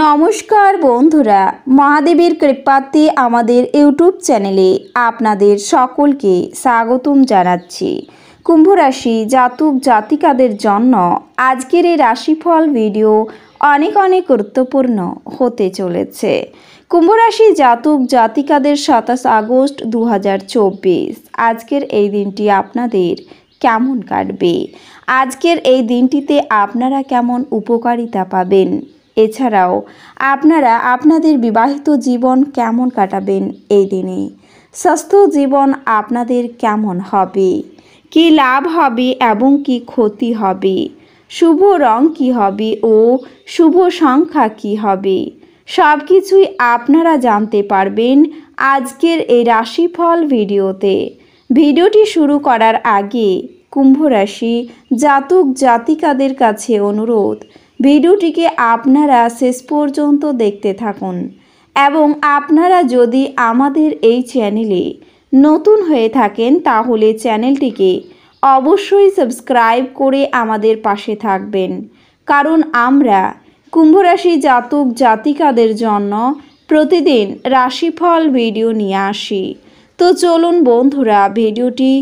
নমস্কার বন্ধুরা, মহাদেবের কৃপাতে আমাদের ইউটিউব চ্যানেলে আপনাদের সকলকে স্বাগতম জানাচ্ছি। কুম্ভ রাশি জাতক জাতিকাদের জন্য আজকের এই রাশিফল ভিডিও অনেক গুরুত্বপূর্ণ হতে চলেছে। কুম্ভ রাশি জাতক জাতিকাদের 27 আগস্ট 2024 আজকের এই দিনটি আপনাদের কেমন কাটবে, আজকের এই দিনটিতে আপনারা কেমন উপকারিতা পাবেন, এছাড়াও আপনারা আপনাদের বিবাহিত জীবন কেমন কাটাবেন, এই দিনে স্বাস্থ্য জীবন আপনাদের কেমন হবে, কি লাভ হবে এবং কি ক্ষতি হবে, শুভ রং কি হবে ও শুভ সংখ্যা কি হবে, সব কিছুই আপনারা জানতে পারবেন আজকের এই রাশিফল ভিডিওতে। ভিডিওটি শুরু করার আগে কুম্ভ রাশি জাতক জাতিকাদের কাছে অনুরোধ, ভিডিওটিকে আপনারা শেষ পর্যন্ত দেখতে থাকুন এবং আপনারা যদি আমাদের এই চ্যানেলে নতুন হয়ে থাকেন তাহলে চ্যানেলটিকে অবশ্যই সাবস্ক্রাইব করে আমাদের পাশে থাকবেন, কারণ আমরা কুম্ভ রাশি জাতক জাতিকাদের জন্য প্রতিদিন রাশিফল ভিডিও নিয়ে আসি। তো চলুন বন্ধুরা, ভিডিওটি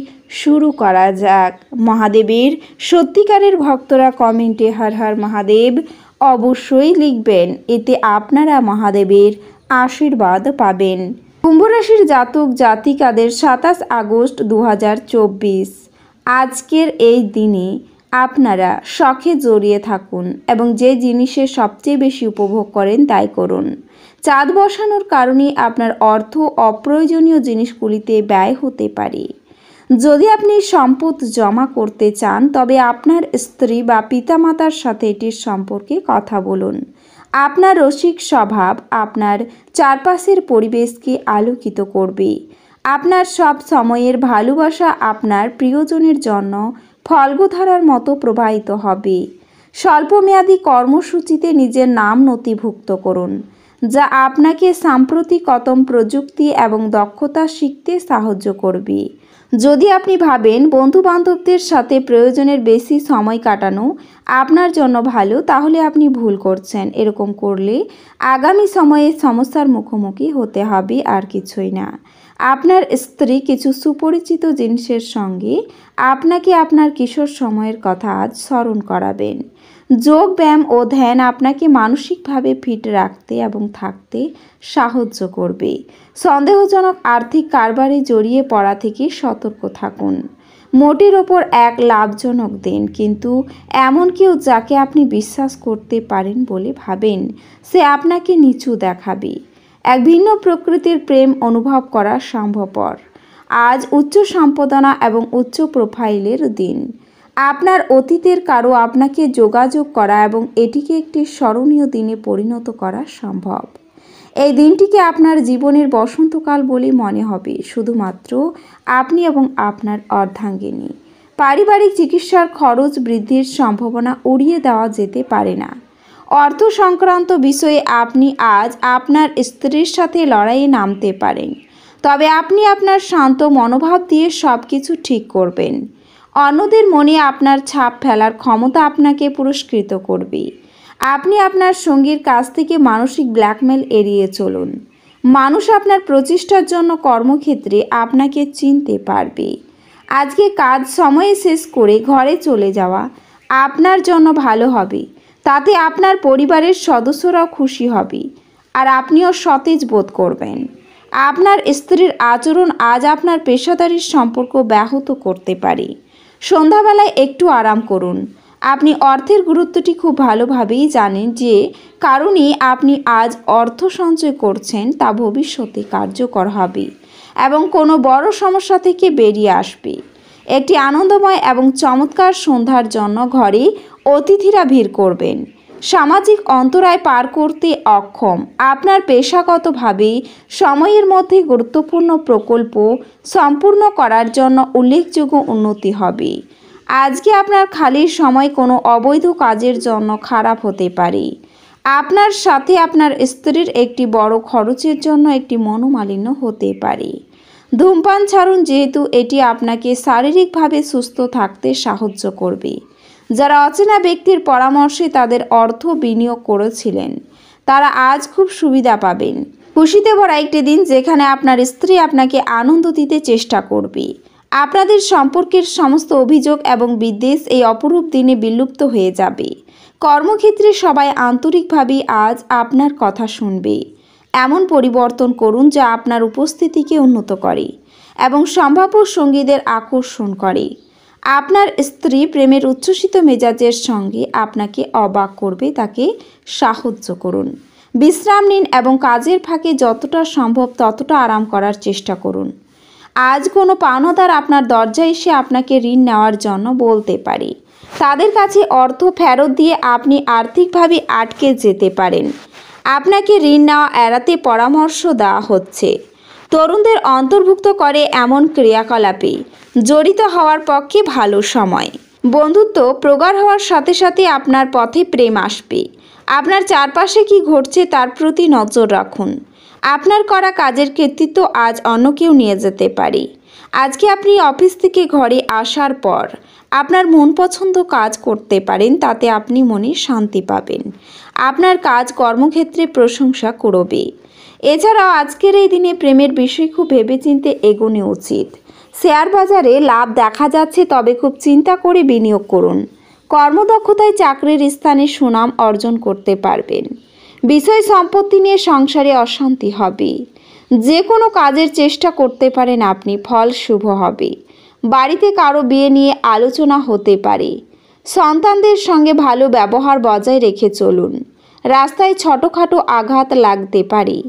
শুরু করা যাক। মহাদেবের সত্যিকারের ভক্তরা কমেন্টে হর হর মহাদেব অবশ্যই লিখবেন, এতে আপনারা মহাদেবের আশীর্বাদ পাবেন। কুম্ভ রাশির জাতক জাতিকাদের 27 আগস্ট 2024 আজকের এই দিনে আপনারা শখে জড়িয়ে থাকুন এবং যে জিনিসের সবচেয়ে বেশি উপভোগ করেন তাই করুন। চাঁদ বসানোর কারণে আপনার অর্থ অপ্রয়োজনীয় জিনিসগুলিতে ব্যয় হতে পারে। যদি আপনি সম্পদ জমা করতে চান তবে আপনার স্ত্রী বা পিতামাতার সাথে এটির সম্পর্কে কথা বলুন। আপনার রসিক স্বভাব আপনার চারপাশের পরিবেশকে আলোকিত করবে। আপনার সব সময়ের ভালোবাসা আপনার প্রিয়জনের জন্য ফল্গুধারার মতো প্রবাহিত হবে। স্বল্পমেয়াদী কর্মসূচিতে নিজের নাম নথিভুক্ত করুন, যা আপনাকে সাম্প্রতিকতম প্রযুক্তি এবং দক্ষতা শিখতে সাহায্য করবে। যদি আপনি ভাবেন বন্ধুবান্ধবদের সাথে প্রয়োজনের বেশি সময় কাটানো আপনার জন্য ভালো, তাহলে আপনি ভুল করছেন। এরকম করলে আগামী সময়ে সমস্যার মুখোমুখি হতে হবে, আর কিছুই না। আপনার স্ত্রী কিছু সুপরিচিত জিনিসের সঙ্গে আপনাকে আপনার কিশোর সময়ের কথা আজ স্মরণ করাবেন। যোগ ব্যায়াম ও ধ্যান আপনাকে মানসিকভাবে ফিট রাখতে এবং থাকতে সাহায্য করবে। সন্দেহজনক আর্থিক কারবারে জড়িয়ে পড়া থেকে সতর্ক থাকুন। মোটের ওপর এক লাভজনক দিন, কিন্তু এমন কেউ যাকে আপনি বিশ্বাস করতে পারেন বলে ভাবেন সে আপনাকে নিচু দেখাবে। এক ভিন্ন প্রকৃতির প্রেম অনুভব করা সম্ভবপর। আজ উচ্চ সম্পাদনা এবং উচ্চ প্রোফাইলের দিন। আপনার অতীতের কারো আপনাকে যোগাযোগ করা এবং এটিকে একটি স্মরণীয় দিনে পরিণত করা সম্ভব। এই দিনটিকে আপনার জীবনের বসন্তকাল বলে মনে হবে, শুধুমাত্র আপনি এবং আপনার অর্ধাঙ্গিনী। পারিবারিক চিকিৎসার খরচ বৃদ্ধির সম্ভাবনা উড়িয়ে দেওয়া যেতে পারে না। অর্থ সংক্রান্ত বিষয়ে আপনি আজ আপনার স্ত্রীর সাথে লড়াইয়ে নামতে পারেন, তবে আপনি আপনার শান্ত মনোভাব দিয়ে সব কিছু ঠিক করবেন। অন্যদের মনে আপনার ছাপ ফেলার ক্ষমতা আপনাকে পুরস্কৃত করবে। আপনি আপনার সঙ্গীর কাছ থেকে মানসিক ব্ল্যাকমেল এড়িয়ে চলুন। মানুষ আপনার প্রচেষ্টার জন্য কর্মক্ষেত্রে আপনাকে চিনতে পারবে। আজকে কাজ সময়ে শেষ করে ঘরে চলে যাওয়া আপনার জন্য ভালো হবে। তাতে আপনার পরিবারের সদস্যরাও খুশি হবে আর আপনিও সতেজ বোধ করবেন। আপনার স্ত্রীর আচরণ আজ আপনার পেশাদারী সম্পর্ক ব্যাহত করতে পারে। সন্ধ্যাবেলায় একটু আরাম করুন। আপনি অর্থের গুরুত্বটি খুব ভালোভাবেই জানেন, যে কারণে আপনি আজ অর্থ সঞ্চয় করছেন তা ভবিষ্যতে কার্যকর হবে এবং কোনো বড় সমস্যা থেকে বেরিয়ে আসবে। একটি আনন্দময় এবং চমৎকার সন্ধ্যার জন্য ঘরে অতিথিরা ভিড় করবেন। সামাজিক অন্তরায় পার করতে অক্ষম। আপনার পেশাগতভাবে সময়ের মধ্যে গুরুত্বপূর্ণ প্রকল্প সম্পূর্ণ করার জন্য উল্লেখযোগ্য উন্নতি হবে। আজকে আপনার খালি সময় কোনো অবৈধ কাজের জন্য খারাপ হতে পারে। আপনার সাথে আপনার স্ত্রীর একটি বড় খরচের জন্য একটি মনোমালিন্য হতে পারে। ধূমপান ছাড়ুন, যেহেতু এটি আপনাকে শারীরিকভাবে সুস্থ থাকতে সাহায্য করবে। যারা অচেনা ব্যক্তির পরামর্শে তাদের অর্থ বিনিয়োগ করেছিলেন তারা আজ খুব সুবিধা পাবেন। খুশিতে ভরা একটি দিন যেখানে আপনার স্ত্রী আপনাকে আনন্দ দিতে চেষ্টা করবে। আপনাদের সম্পর্কের সমস্ত অভিযোগ এবং বিদ্বেষ এই অপরূপ দিনে বিলুপ্ত হয়ে যাবে। কর্মক্ষেত্রে সবাই আন্তরিকভাবে আজ আপনার কথা শুনবে। এমন পরিবর্তন করুন যা আপনার উপস্থিতিকে উন্নত করে এবং সম্ভাব্য সঙ্গীদের আকর্ষণ করে। আপনার স্ত্রী প্রেমের উচ্ছ্বসিত মেজাজের সঙ্গে আপনাকে অবাক করবে, তাকে সাহায্য করুন। বিশ্রাম নিন এবং কাজের ফাঁকে যতটা সম্ভব ততটা আরাম করার চেষ্টা করুন। আজ কোনো পাওনাদার আপনার দরজায় এসে আপনাকে ঋণ নেওয়ার জন্য বলতে পারে। তাদের কাছে অর্থ ফেরত দিয়ে আপনি আর্থিকভাবে আটকে যেতে পারেন। আপনাকে ঋণ নেওয়া এড়াতে পরামর্শ দেওয়া হচ্ছে। তরুণদের অন্তর্ভুক্ত করে এমন ক্রিয়াকলাপে জড়িত হওয়ার পক্ষে ভালো সময়। বন্ধুত্ব প্রগাঢ় হওয়ার সাথে সাথে আপনার পথে প্রেম আসবে। আপনার চারপাশে কি ঘটছে তার প্রতি নজর রাখুন। আপনার করা কাজের কৃতিত্ব আজ অন্য কেউ নিয়ে যেতে পারে। আজকে আপনি অফিস থেকে ঘরে আসার পর আপনার মন পছন্দ কাজ করতে পারেন, তাতে আপনি মনে শান্তি পাবেন। আপনার কাজ কর্মক্ষেত্রে প্রশংসা করবে। এছাড়াও আজকের এই দিনে প্রেমের বিষয় খুব ভেবেচিন্তে এগোনো উচিত। শেয়ার বাজারে লাভ দেখা যাচ্ছে, তবে খুব চিন্তা করে বিনিয়োগ করুন। কর্মদক্ষতায় চাকরির স্থানে সুনাম অর্জন করতে পারবেন। বিষয় সম্পত্তি নিয়ে সংসারে অশান্তি হবে। যে কোনো কাজের চেষ্টা করতে পারেন আপনি, ফল শুভ হবে। বাড়িতে কারো বিয়ে নিয়ে আলোচনা হতে পারে। সন্তানদের সঙ্গে ভালো ব্যবহার বজায় রেখে চলুন। রাস্তায় ছোটোখাটো আঘাত লাগতে পারে।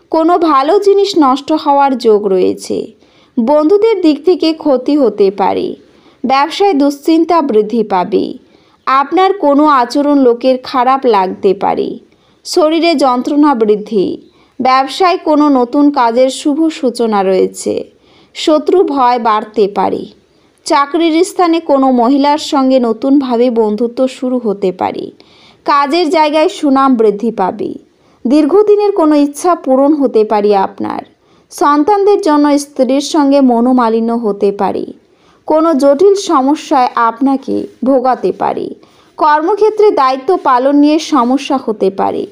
কোনো ভালো জিনিস নষ্ট হওয়ার যোগ রয়েছে। বন্ধুদের দিক থেকে ক্ষতি হতে পারে। ব্যবসায় দুশ্চিন্তা বৃদ্ধি পাবে। আপনার কোনো আচরণ লোকের খারাপ লাগতে পারে। শরীরে যন্ত্রণা বৃদ্ধি। ব্যবসায় কোনো নতুন কাজের শুভ সূচনা রয়েছে। শত্রু ভয় বাড়তে পারে। চাকরির স্থানে কোনো মহিলার সঙ্গে নতুনভাবে বন্ধুত্ব শুরু হতে পারে। কাজের জায়গায় সুনাম বৃদ্ধি পাবে। দীর্ঘদিনের কোনো ইচ্ছা পূরণ হতে পারে আপনার। সন্তানদের জন্য স্ত্রীর সঙ্গে মনোমালিন্য হতে পারে। কোনো জটিল সমস্যায় আপনাকে ভোগাতে পারে। কর্মক্ষেত্রে দায়িত্ব পালন নিয়ে সমস্যা হতে পারে।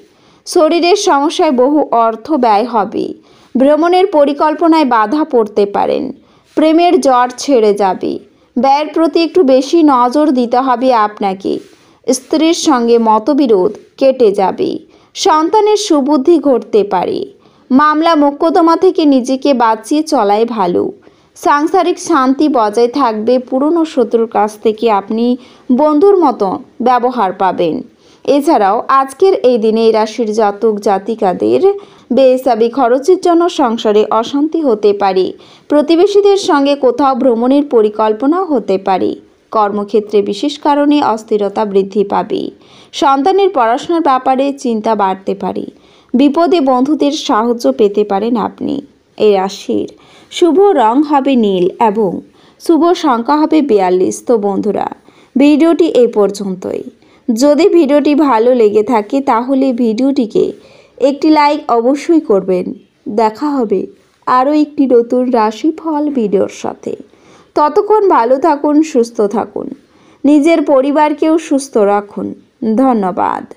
শরীরের সমস্যায় বহু অর্থ ব্যয় হবে। ভ্রমণের পরিকল্পনায় বাধা পড়তে পারেন। প্রেমের জ্বর ছেড়ে যাবে। ব্যয়ের প্রতি একটু বেশি নজর দিতে হবে আপনাকে। স্ত্রীর সঙ্গে মতবিরোধ কেটে যাবে। সন্তানের সুবুদ্ধি ঘটতে পারে। মামলা মোকদ্দমা থেকে নিজেকে বাঁচিয়ে চলাই ভালো। সাংসারিক শান্তি বজায় থাকবে। পুরনো শত্রুর কাছ থেকে আপনি বন্ধুর মতো ব্যবহার পাবেন। এছাড়াও আজকের এই দিনে এই রাশির জাতক জাতিকাদের বেহিসাবি খরচের জন্য সংসারে অশান্তি হতে পারে। প্রতিবেশীদের সঙ্গে কোথাও ভ্রমণের পরিকল্পনা হতে পারে। কর্মক্ষেত্রে বিশেষ কারণে অস্থিরতা বৃদ্ধি পাবে। সন্তানের পড়াশোনার ব্যাপারে চিন্তা বাড়তে পারে। বিপদে বন্ধুদের সাহায্য পেতে পারেন আপনি। এই রাশির শুভ রং হবে নীল এবং শুভ সংখ্যা হবে 42। তো বন্ধুরা, ভিডিওটি এই পর্যন্তই। যদি ভিডিওটি ভালো লেগে থাকে তাহলে ভিডিওটিকে একটি লাইক অবশ্যই করবেন। দেখা হবে আরও একটি নতুন রাশিফল ভিডিওর সাথে। ততক্ষণ ভালো থাকুন, সুস্থ থাকুন, নিজের পরিবারকেও সুস্থ রাখুন। ধন্যবাদ।